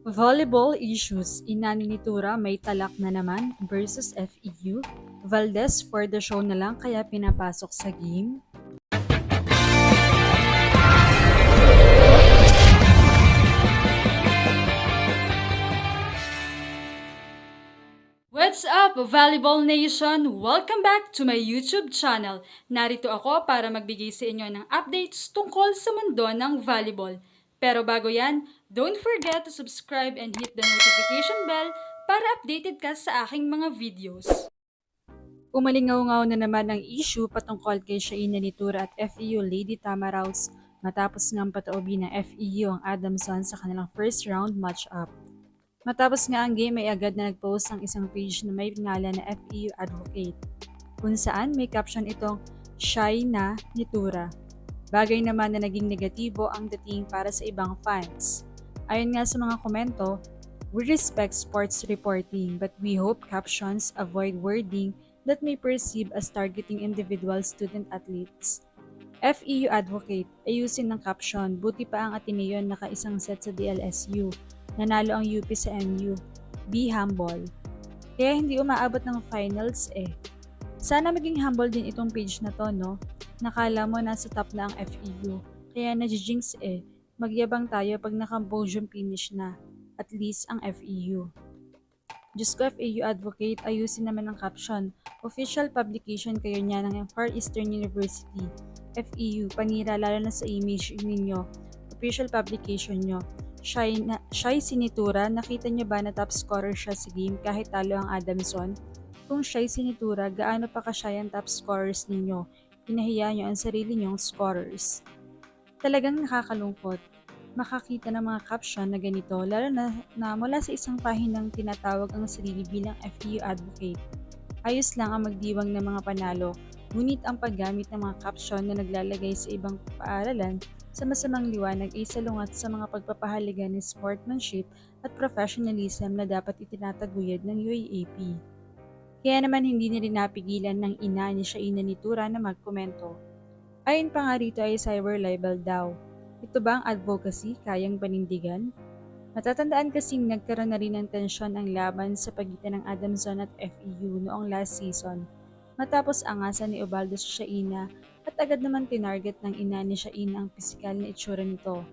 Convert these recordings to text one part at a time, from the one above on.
Volleyball issues, inaninitura may talak na naman versus FEU. Valdez for the show na lang kaya pinapasok sa game. What's up, Volleyball Nation? Welcome back to my YouTube channel. Narito ako para magbigay sa inyo ng updates tungkol sa mundo ng volleyball. Pero bago yan, don't forget to subscribe and hit the notification bell para updated ka sa aking mga videos. Umalingaw-ngaw na naman ang issue patungkol kay Shaina Nitura at FEU Lady Tamaraws matapos ngang pataobi ng FEU ang Adamson sa kanilang first round match-up. Matapos nga ang game ay agad na nag-post ang isang page na may pangalan na FEU Advocate, kung saan may caption itong Shy na Nitura. Bagay naman na naging negatibo ang dating para sa ibang fans. Ayon nga sa mga komento, we respect sports reporting but we hope captions avoid wording that may perceive as targeting individual student athletes. FEU Advocate, ayusin ng caption, buti pa ang Ateneo naka-isang set sa DLSU. Nanalo ang UP sa MU. Be humble. Kaya hindi umaabot ng finals eh. Sana maging humble din itong page na to, no? Nakala mo nasa top na ang FEU. Kaya na-jinx eh. Magyabang tayo pag naka-podium finish na. At least ang FEU. Diyos ko, FEU Advocate, ayusin naman ang caption. Official publication kayo niya ng Far Eastern University. FEU, panira lalo na sa image ninyo. Official publication nyo. Shy Sinitura, nakita niyo ba na top scorer siya sa game kahit talo ang Adamson? Kung Shy Sinitura, gaano pa ka-shy ang top scorers ninyo? Pinahiya niyo ang sarili niyong scorers. Talagang nakakalungkot. Makakita ng mga caption na ganito, lalo na mula sa isang pahinang tinatawag ang sarili bilang FEU Advocate. Ayos lang ang magdiwang ng mga panalo, ngunit ang paggamit ng mga caption na naglalagay sa ibang paaralan sa masamang liwanag ay salungat sa mga pagpapahalaga ng sportsmanship at professionalism na dapat itinataguyod ng UAAP. Kaya naman hindi na rin napigilan ng ina ni Shaina Nitura na magkomento. Ayon pa nga rito ay cyber libel daw. Ito ba ang advocacy kayang panindigan? Matatandaan kasing nagkaroon na rin ng tensyon ang laban sa pagitan ng Adamson at FEU noong last season. Matapos angasan ni Ubaldo sa Shaina at agad naman tinarget ng ina ni Shaina ang pisikal na itsura nito.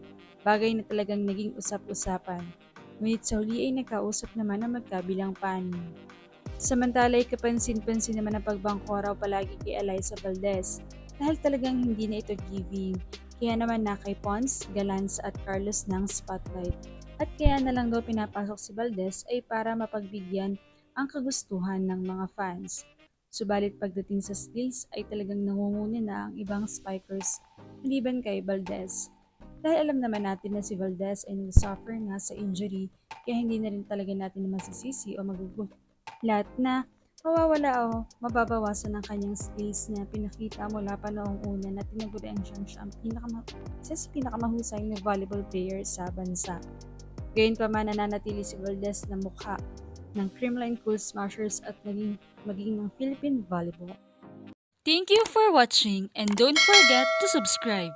Bagay na talagang naging usap-usapan. Ngunit sa huli ay nagkausap naman ang magkabilang panig. Samantala ay kapansin-pansin naman ang pagbangko raw palagi kay Eliza Valdez dahil talagang hindi na ito giving. Kaya naman na kay Pons, Galans at Carlos ng spotlight. At kaya na lang daw pinapasok si Valdez ay para mapagbigyan ang kagustuhan ng mga fans. Subalit pagdating sa skills ay talagang nangunguna na ang ibang spikers maliban kay Valdez. Dahil alam naman natin na si Valdez ay nag-suffer nga sa injury kaya hindi na rin talaga natin masisisi o magugulat na mawawala o mababawasan ang kanyang skills na pinakita mula pa noong una na tinagurian siya ang isa sa pinakamahusay na volleyball player sa bansa. Gayon pa man nananatili si Valdez na mukha ng Creamline Cool Smashers at maging ng Philippine Volleyball. Thank you for watching and don't forget to subscribe.